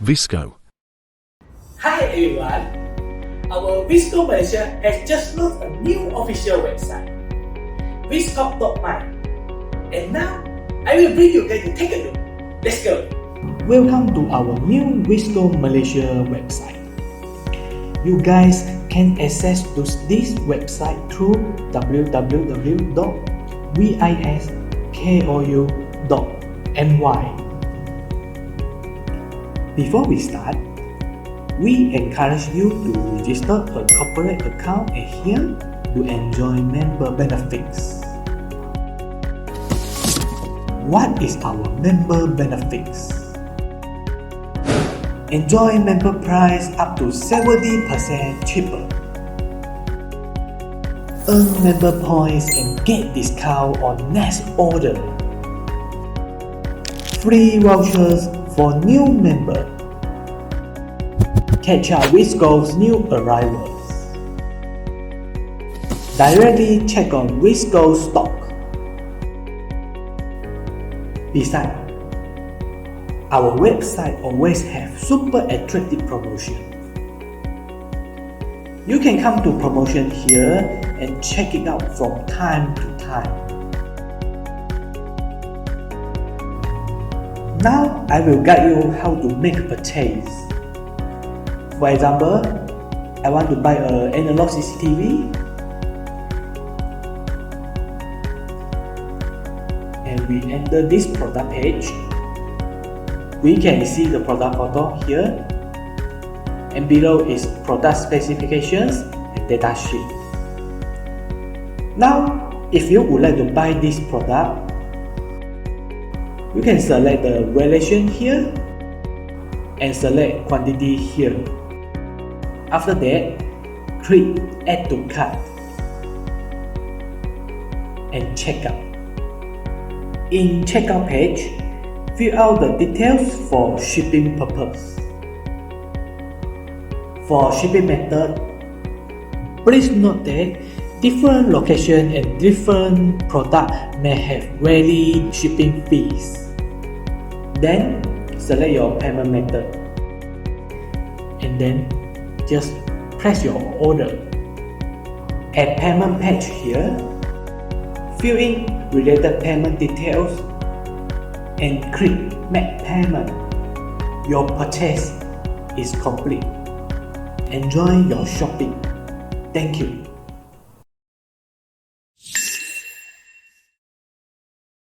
Viskou. Hi everyone! Our Viskou Malaysia has just launched a new official website, Viskou.my. And now, I will bring you guys to take a look. Let's go! Welcome to our new Viskou Malaysia website. You guys can access to this website through www.viskou.my. Before we start, we encourage you to register a corporate account here to enjoy member benefits. What is our member benefits? Enjoy member price up to 70% cheaper. Earn member points and get discount on next order. Free vouchers for new member. Catch up with Viskou's new arrivals. Directly check on Viskou's stock. Besides, our website always have super attractive promotion. You can come to promotion here and check it out from time to time. Now I will guide you how to make a purchase. For example, I want to buy an analog CCTV, and we enter this product page. We can see the product photo here, and below is product specifications and data sheet. Now, if you would like to buy this product, you can select the valuation here and select quantity here. After that, click Add to Cart and checkout. In checkout page, fill out the details for shipping purpose. For shipping method, please note that different location and different product may have varied shipping fees. Then select your payment method and then just press your order. Add payment page here. Fill in related payment details and click Make Payment. Your purchase is complete. Enjoy your shopping. Thank you.